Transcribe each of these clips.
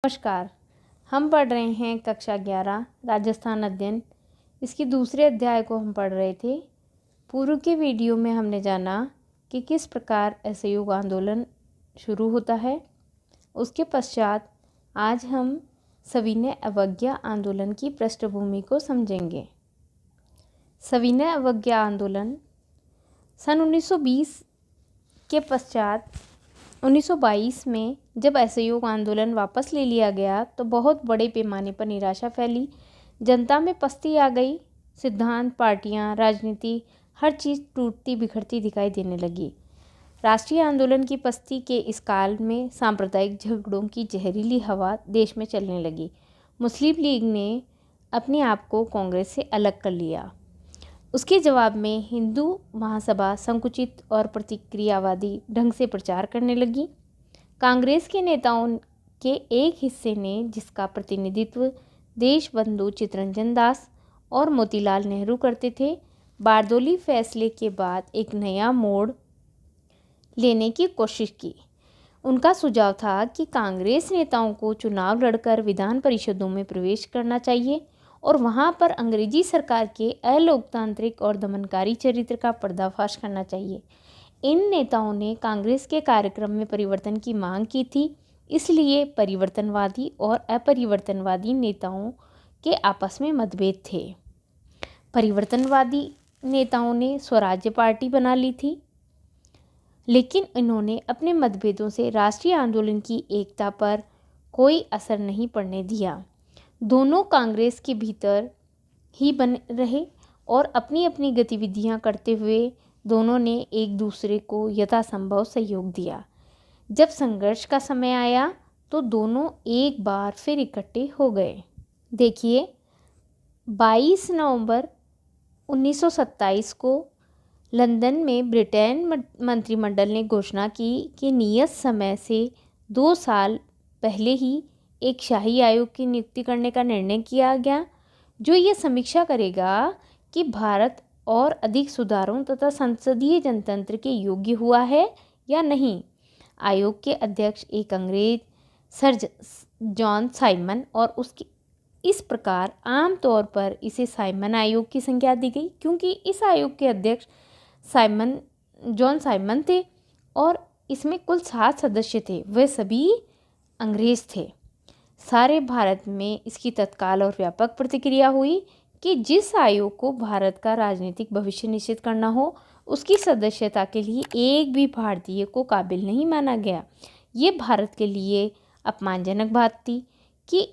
नमस्कार। हम पढ़ रहे हैं कक्षा 11 राजस्थान अध्ययन। इसके दूसरे अध्याय को हम पढ़ रहे थे। पूर्व के वीडियो में हमने जाना कि किस प्रकार असहयोग आंदोलन शुरू होता है। उसके पश्चात आज हम सविनय अवज्ञा आंदोलन की पृष्ठभूमि को समझेंगे। सविनय अवज्ञा आंदोलन सन 1920 के पश्चात 1922 में जब असहयोग आंदोलन वापस ले लिया गया तो बहुत बड़े पैमाने पर निराशा फैली, जनता में पस्ती आ गई। सिद्धांत, पार्टियां, राजनीति, हर चीज़ टूटती बिखरती दिखाई देने लगी। राष्ट्रीय आंदोलन की पस्ती के इस काल में सांप्रदायिक झगड़ों की जहरीली हवा देश में चलने लगी। मुस्लिम लीग ने अपने आप को कांग्रेस से अलग कर लिया। उसके जवाब में हिंदू महासभा संकुचित और प्रतिक्रियावादी ढंग से प्रचार करने लगी। कांग्रेस के नेताओं के एक हिस्से ने, जिसका प्रतिनिधित्व देशबंधु चित्तरंजन दास और मोतीलाल नेहरू करते थे, बारदौली फैसले के बाद एक नया मोड़ लेने की कोशिश की। उनका सुझाव था कि कांग्रेस नेताओं को चुनाव लड़कर विधान परिषदों में प्रवेश करना चाहिए और वहां पर अंग्रेजी सरकार के अलोकतांत्रिक और दमनकारी चरित्र का पर्दाफाश करना चाहिए। इन नेताओं ने कांग्रेस के कार्यक्रम में परिवर्तन की मांग की थी, इसलिए परिवर्तनवादी और अपरिवर्तनवादी नेताओं के आपस में मतभेद थे। परिवर्तनवादी नेताओं ने स्वराज्य पार्टी बना ली थी, लेकिन इन्होंने अपने मतभेदों से राष्ट्रीय आंदोलन की एकता पर कोई असर नहीं पड़ने दिया। दोनों कांग्रेस के भीतर ही बने रहे और अपनी अपनी गतिविधियां करते हुए दोनों ने एक दूसरे को यथासंभव सहयोग दिया। जब संघर्ष का समय आया तो दोनों एक बार फिर इकट्ठे हो गए। देखिए, 22 नवंबर 1927 को लंदन में ब्रिटेन मंत्रिमंडल ने घोषणा की कि नियत समय से 2 साल पहले ही एक शाही आयोग की नियुक्ति करने का निर्णय किया गया, जो ये समीक्षा करेगा कि भारत और अधिक सुधारों तथा संसदीय जनतंत्र के योग्य हुआ है या नहीं। आयोग के अध्यक्ष एक अंग्रेज सर जॉन साइमन और उसके इस प्रकार आम तौर पर इसे साइमन आयोग की संज्ञा दी गई, क्योंकि इस आयोग के अध्यक्ष जॉन साइमन थे और इसमें कुल 7 सदस्य थे। वे सभी अंग्रेज थे। सारे भारत में इसकी तत्काल और व्यापक प्रतिक्रिया हुई कि जिस आयोग को भारत का राजनीतिक भविष्य निश्चित करना हो, उसकी सदस्यता के लिए एक भी भारतीय को काबिल नहीं माना गया। ये भारत के लिए अपमानजनक बात थी कि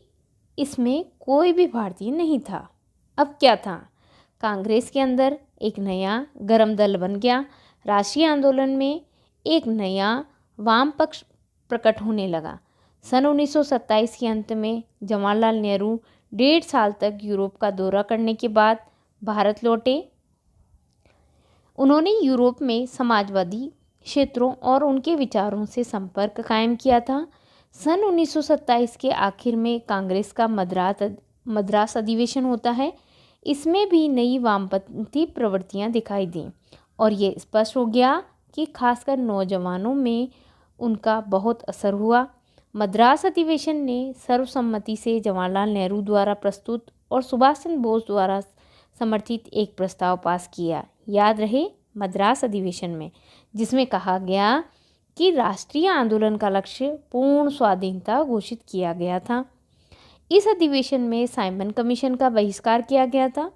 इसमें कोई भी भारतीय नहीं था। अब क्या था? कांग्रेस के अंदर एक नया गर्म दल बन गया। राष्ट्रीय आंदोलन में एक नया वाम पक्ष प्रकट होने लगा। सन 1927 के अंत में जवाहरलाल नेहरू 1.5 साल तक यूरोप का दौरा करने के बाद भारत लौटे। उन्होंने यूरोप में समाजवादी क्षेत्रों और उनके विचारों से संपर्क कायम किया था। सन 1927 के आखिर में कांग्रेस का मद्रास अधिवेशन होता है। इसमें भी नई वामपंथी प्रवृत्तियां दिखाई दी और ये स्पष्ट हो गया कि खासकर नौजवानों में उनका बहुत असर हुआ। मद्रास अधिवेशन ने सर्वसम्मति से जवाहरलाल नेहरू द्वारा प्रस्तुत और सुभाष चंद्र बोस द्वारा समर्थित एक प्रस्ताव पास किया। याद रहे, मद्रास अधिवेशन में, जिसमें कहा गया कि राष्ट्रीय आंदोलन का लक्ष्य पूर्ण स्वाधीनता घोषित किया गया था। इस अधिवेशन में साइमन कमीशन का बहिष्कार किया गया था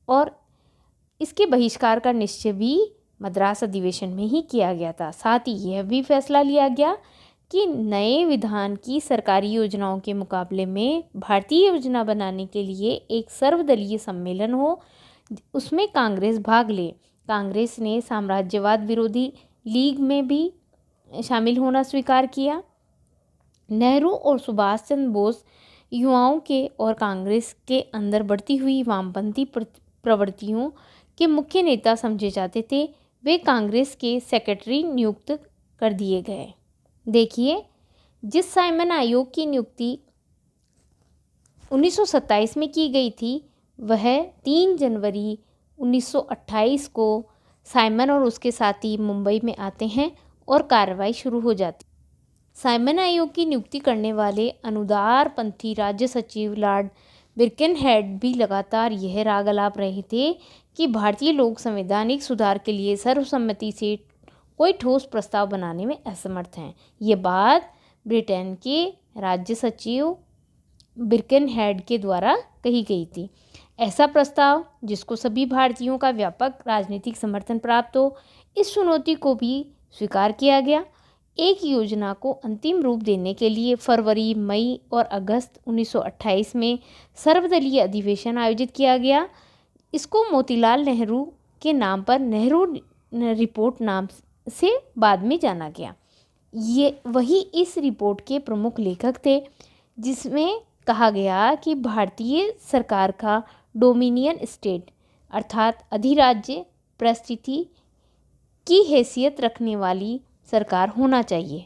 और इसके बहिष्कार का निश्चय भी मद्रास अधिवेशन में ही किया गया था। साथ ही यह भी फैसला लिया गया कि नए विधान की सरकारी योजनाओं के मुकाबले में भारतीय योजना बनाने के लिए एक सर्वदलीय सम्मेलन हो, उसमें कांग्रेस भाग ले। कांग्रेस ने साम्राज्यवाद विरोधी लीग में भी शामिल होना स्वीकार किया। नेहरू और सुभाष चंद्र बोस युवाओं के और कांग्रेस के अंदर बढ़ती हुई वामपंथी प्रवृत्तियों के मुख्य नेता समझे जाते थे। वे कांग्रेस के सेक्रेटरी नियुक्त कर दिए गए। देखिए, जिस साइमन आयोग की नियुक्ति 1927 में की गई थी, वह 3 जनवरी 1928 को साइमन और उसके साथी मुंबई में आते हैं और कार्रवाई शुरू हो जाती। साइमन आयोग की नियुक्ति करने वाले अनुदारपंथी राज्य सचिव लॉर्ड बिर्केनहेड भी लगातार यह राग अलाप रहे थे कि भारतीय लोग संवैधानिक सुधार के लिए सर्वसम्मति से कोई ठोस प्रस्ताव बनाने में असमर्थ हैं। ये बात ब्रिटेन के राज्य सचिव बिर्केनहेड के द्वारा कही गई थी। ऐसा प्रस्ताव जिसको सभी भारतीयों का व्यापक राजनीतिक समर्थन प्राप्त हो, इस चुनौती को भी स्वीकार किया गया। एक योजना को अंतिम रूप देने के लिए फरवरी, मई और अगस्त 1928 में सर्वदलीय अधिवेशन आयोजित किया गया। इसको मोतीलाल नेहरू के नाम पर नेहरू रिपोर्ट नाम से बाद में जाना गया। ये वही इस रिपोर्ट के प्रमुख लेखक थे, जिसमें कहा गया कि भारतीय सरकार का डोमिनियन स्टेट अर्थात अधिराज्य परिस्थिति की हैसियत रखने वाली सरकार होना चाहिए।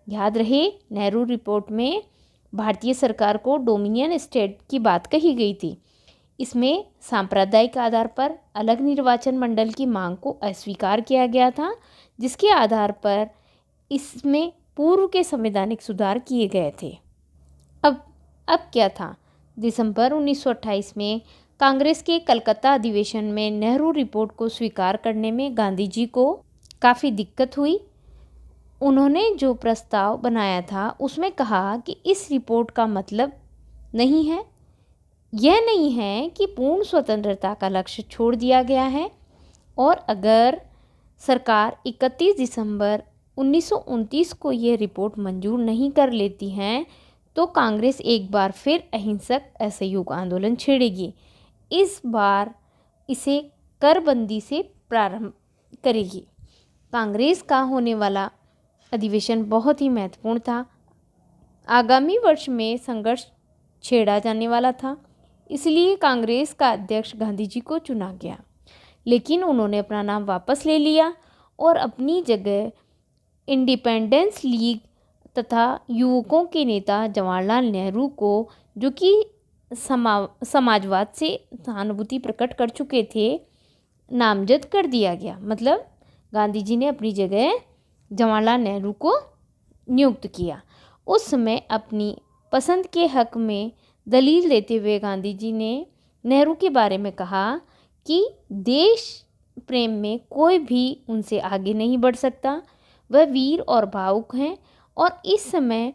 याद रहे, नेहरू रिपोर्ट में भारतीय सरकार को डोमिनियन स्टेट की बात कही गई थी। इसमें सांप्रदायिक आधार पर अलग निर्वाचन मंडल की मांग को अस्वीकार किया गया था, जिसके आधार पर इसमें पूर्व के संवैधानिक सुधार किए गए थे। अब क्या था? दिसंबर 1928 में कांग्रेस के कलकत्ता अधिवेशन में नेहरू रिपोर्ट को स्वीकार करने में गांधी जी को काफ़ी दिक्कत हुई। उन्होंने जो प्रस्ताव बनाया था उसमें कहा कि इस रिपोर्ट का मतलब यह नहीं है कि पूर्ण स्वतंत्रता का लक्ष्य छोड़ दिया गया है, और अगर सरकार 31 दिसंबर 1929 को यह रिपोर्ट मंजूर नहीं कर लेती है तो कांग्रेस एक बार फिर अहिंसक असहयोग आंदोलन छेड़ेगी। इस बार इसे करबंदी से प्रारंभ करेगी। कांग्रेस का होने वाला अधिवेशन बहुत ही महत्वपूर्ण था। आगामी वर्ष में संघर्ष छेड़ा जाने वाला था, इसलिए कांग्रेस का अध्यक्ष गांधी जी को चुना गया, लेकिन उन्होंने अपना नाम वापस ले लिया और अपनी जगह इंडिपेंडेंस लीग तथा युवकों के नेता जवाहरलाल नेहरू को, जो कि समाजवाद से सहानुभूति प्रकट कर चुके थे, नामजद कर दिया गया। मतलब गांधी जी ने अपनी जगह जवाहरलाल नेहरू को नियुक्त किया। उस समय अपनी पसंद के हक में दलील देते हुए गांधी जी ने नेहरू के बारे में कहा कि देश प्रेम में कोई भी उनसे आगे नहीं बढ़ सकता। वह वीर और भावुक हैं और इस समय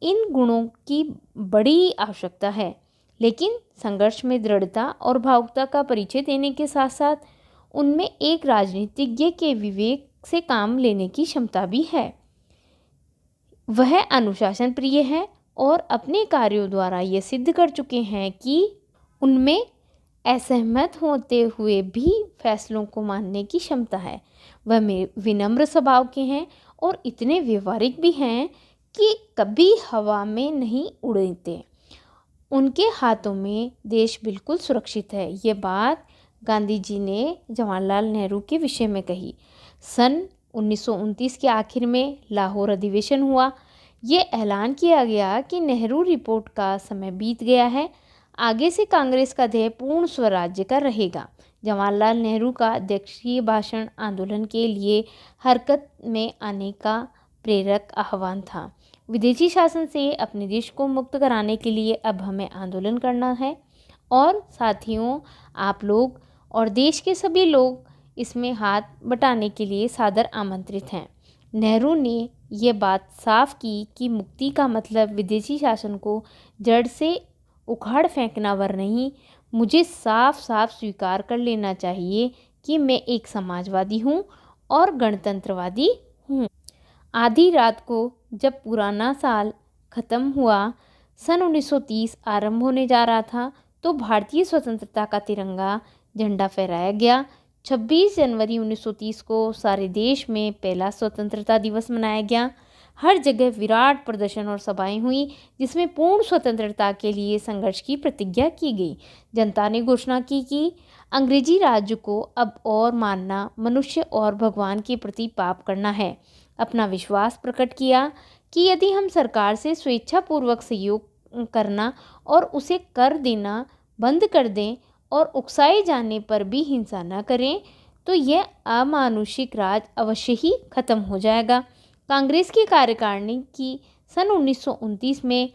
इन गुणों की बड़ी आवश्यकता है, लेकिन संघर्ष में दृढ़ता और भावुकता का परिचय देने के साथ साथ उनमें एक राजनीतिज्ञ के विवेक से काम लेने की क्षमता भी है। वह अनुशासन प्रिय है और अपने कार्यों द्वारा ये सिद्ध कर चुके हैं कि उनमें असहमत होते हुए भी फैसलों को मानने की क्षमता है। वह विनम्र स्वभाव के हैं और इतने व्यवहारिक भी हैं कि कभी हवा में नहीं उड़ते। उनके हाथों में देश बिल्कुल सुरक्षित है। ये बात गांधी जी ने जवाहरलाल नेहरू के विषय में कही। सन 1929 के आखिर में लाहौर अधिवेशन हुआ। ये ऐलान किया गया कि नेहरू रिपोर्ट का समय बीत गया है, आगे से कांग्रेस का ध्येय पूर्ण स्वराज्य का रहेगा। जवाहरलाल नेहरू का अध्यक्षीय भाषण आंदोलन के लिए हरकत में आने का प्रेरक आह्वान था। विदेशी शासन से अपने देश को मुक्त कराने के लिए अब हमें आंदोलन करना है और साथियों, आप लोग और देश के सभी लोग इसमें हाथ बटाने के लिए सादर आमंत्रित हैं। नेहरू ने यह बात साफ की कि मुक्ति का मतलब विदेशी शासन को जड़ से उखाड़ फेंकना वर नहीं। मुझे साफ साफ स्वीकार कर लेना चाहिए कि मैं एक समाजवादी हूँ और गणतंत्रवादी हूँ। आधी रात को जब पुराना साल ख़त्म हुआ, सन 1930 आरंभ होने जा रहा था, तो भारतीय स्वतंत्रता का तिरंगा झंडा फहराया गया। 26 जनवरी 1930 को सारे देश में पहला स्वतंत्रता दिवस मनाया गया। हर जगह विराट प्रदर्शन और सभाएं हुई, जिसमें पूर्ण स्वतंत्रता के लिए संघर्ष की प्रतिज्ञा की गई। जनता ने घोषणा की कि अंग्रेजी राज्य को अब और मानना मनुष्य और भगवान के प्रति पाप करना है। अपना विश्वास प्रकट किया कि यदि हम सरकार से स्वेच्छापूर्वक सहयोग करना और उसे कर देना बंद कर दें और उकसाए जाने पर भी हिंसा न करें, तो यह अमानुषिक राज अवश्य ही खत्म हो जाएगा। कांग्रेस की कार्यकारिणी की सन 1929 में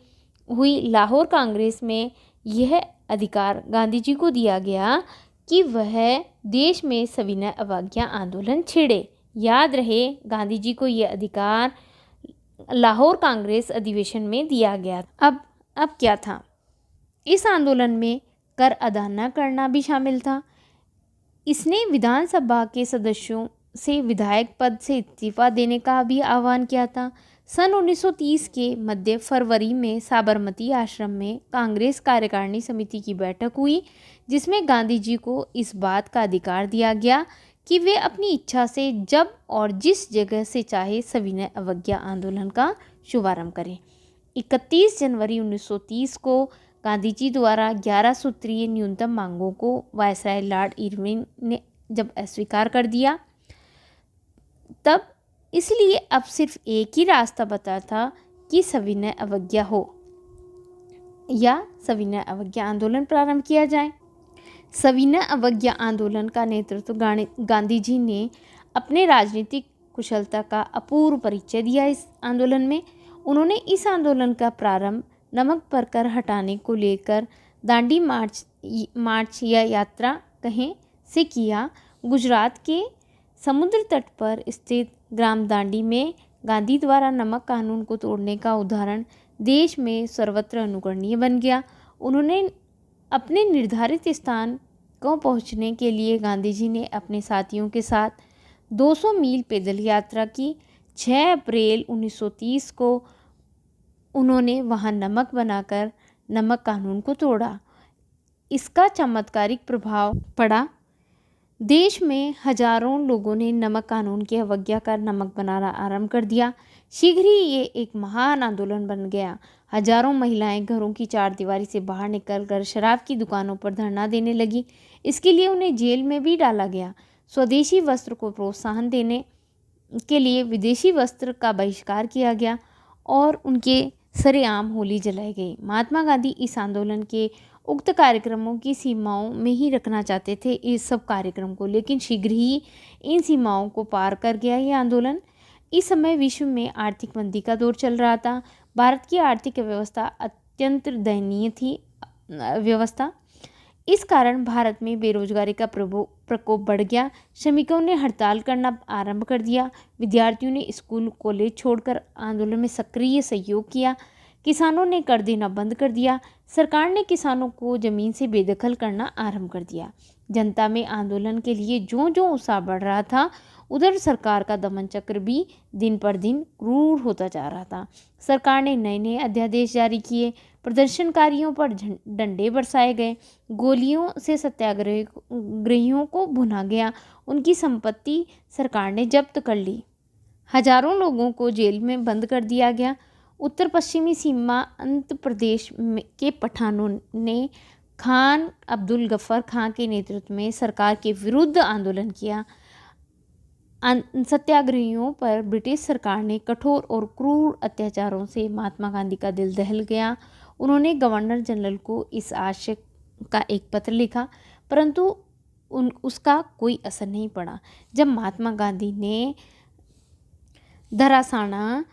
हुई लाहौर कांग्रेस में यह अधिकार गांधी जी को दिया गया कि वह देश में सविनय अवज्ञा आंदोलन छेड़े। याद रहे, गांधी जी को यह अधिकार लाहौर कांग्रेस अधिवेशन में दिया गया। अब क्या था? इस आंदोलन में कर अदा न करना भी शामिल था। इसने विधानसभा के सदस्यों से विधायक पद से इस्तीफा देने का भी आह्वान किया था। सन 1930 के मध्य फरवरी में साबरमती आश्रम में कांग्रेस कार्यकारिणी समिति की बैठक हुई, जिसमें गांधी जी को इस बात का अधिकार दिया गया कि वे अपनी इच्छा से जब और जिस जगह से चाहे सविनय अवज्ञा आंदोलन का शुभारंभ करें। 31 जनवरी 1930 को गांधी जी द्वारा 11 सूत्रीय न्यूनतम मांगों को वायसराय लॉर्ड इरविन ने जब अस्वीकार कर दिया, तब इसलिए अब सिर्फ एक ही रास्ता बचा था कि सविनय अवज्ञा हो या सविनय अवज्ञा आंदोलन प्रारंभ किया जाए। सविनय अवज्ञा आंदोलन का नेतृत्व गांधी जी ने अपने राजनीतिक कुशलता का अपूर्व परिचय दिया। इस आंदोलन में उन्होंने इस आंदोलन का प्रारंभ नमक पर कर हटाने को लेकर दांडी मार्च या यात्रा कहें से किया। गुजरात के समुद्र तट पर स्थित ग्राम दांडी में गांधी द्वारा नमक कानून को तोड़ने का उदाहरण देश में सर्वत्र अनुकरणीय बन गया। उन्होंने अपने निर्धारित स्थान को पहुंचने के लिए गांधी जी ने अपने साथियों के साथ 200 मील पैदल यात्रा की। 6 अप्रैल 1930 को उन्होंने वहां नमक बनाकर नमक कानून को तोड़ा। इसका चमत्कारिक प्रभाव पड़ा। देश में हजारों लोगों ने नमक कानून की अवज्ञा कर नमक बनाना आरंभ कर दिया। शीघ्र ही ये एक महान आंदोलन बन गया। हजारों महिलाएं घरों की चारदीवारी से बाहर निकलकर शराब की दुकानों पर धरना देने लगी। इसके लिए उन्हें जेल में भी डाला गया। स्वदेशी वस्त्र को प्रोत्साहन देने के लिए विदेशी वस्त्र का बहिष्कार किया गया और उनके सरेआम होली जलाई गई। महात्मा गांधी इस आंदोलन के उक्त कार्यक्रमों की सीमाओं में ही रखना चाहते थे इस सब कार्यक्रम को, लेकिन शीघ्र ही इन सीमाओं को पार कर गया ये आंदोलन। इस समय विश्व में आर्थिक मंदी का दौर चल रहा था। भारत की आर्थिक व्यवस्था अत्यंत दयनीय थी व्यवस्था। इस कारण भारत में बेरोजगारी का प्रकोप बढ़ गया। श्रमिकों ने हड़ताल करना आरंभ कर दिया। विद्यार्थियों ने स्कूल कॉलेज छोड़कर आंदोलन में सक्रिय सहयोग किया। किसानों ने कर देना बंद कर दिया। सरकार ने किसानों को जमीन से बेदखल करना आरंभ कर दिया। जनता में आंदोलन के लिए जो जो उत्साह बढ़ रहा था, उधर सरकार का दमन चक्र भी दिन पर दिन क्रूर होता जा रहा था। सरकार ने नए नए अध्यादेश जारी किए। प्रदर्शनकारियों पर डंडे बरसाए गए। गोलियों से सत्याग्रहियों को भुना गया। उनकी संपत्ति सरकार ने जब्त कर ली। हजारों लोगों को जेल में बंद कर दिया गया। उत्तर पश्चिमी सीमांत प्रदेश के पठानों ने खान अब्दुल गफ्फार खां के नेतृत्व में सरकार के विरुद्ध आंदोलन किया। सत्याग्रहियों पर ब्रिटिश सरकार ने कठोर और क्रूर अत्याचारों से महात्मा गांधी का दिल दहल गया। उन्होंने गवर्नर जनरल को इस आशय का एक पत्र लिखा, परंतु उसका कोई असर नहीं पड़ा। जब महात्मा गांधी ने धरासाना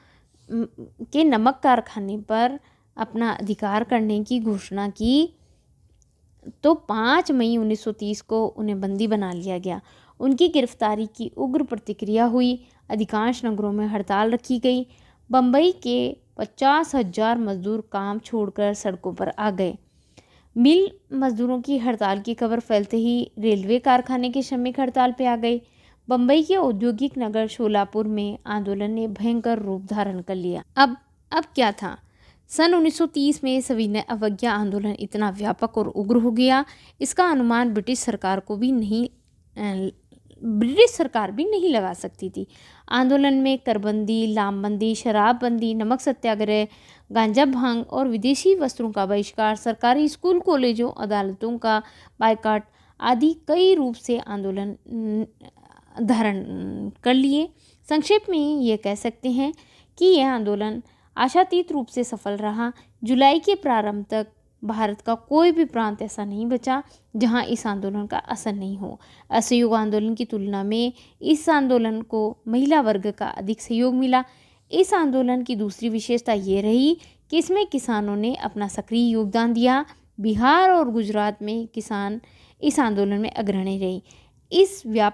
के नमक कारखाने पर अपना अधिकार करने की घोषणा की, तो 5 मई 1930 को उन्हें बंदी बना लिया गया। उनकी गिरफ्तारी की उग्र प्रतिक्रिया हुई। अधिकांश नगरों में हड़ताल रखी गई। बम्बई के 50,000 मजदूर काम छोड़कर सड़कों पर आ गए। मिल मजदूरों की हड़ताल की खबर फैलते ही रेलवे कारखाने के श्रमिक हड़ताल पर आ गए। बम्बई के औद्योगिक नगर शोलापुर में आंदोलन ने भयंकर रूप धारण कर लिया। अब क्या था? सन 1930 में सविनय अवज्ञा आंदोलन इतना व्यापक और उग्र हो गया, इसका अनुमान ब्रिटिश सरकार भी नहीं लगा सकती थी। आंदोलन में करबंदी, लामबंदी, शराबबंदी, नमक सत्याग्रह, गांजा भांग और विदेशी वस्त्रों का बहिष्कार, सरकारी स्कूल कॉलेजों अदालतों का बायकॉट आदि कई रूप से आंदोलन धारण कर लिए। संक्षेप में ये कह सकते हैं कि यह आंदोलन आशातीत रूप से सफल रहा। जुलाई के प्रारंभ तक भारत का कोई भी प्रांत ऐसा नहीं बचा जहां इस आंदोलन का असर नहीं हो। असहयोग आंदोलन की तुलना में इस आंदोलन को महिला वर्ग का अधिक सहयोग मिला। इस आंदोलन की दूसरी विशेषता ये रही कि इसमें किसानों ने अपना सक्रिय योगदान दिया। बिहार और गुजरात में किसान इस आंदोलन में अग्रणी रहे। इस व्यापक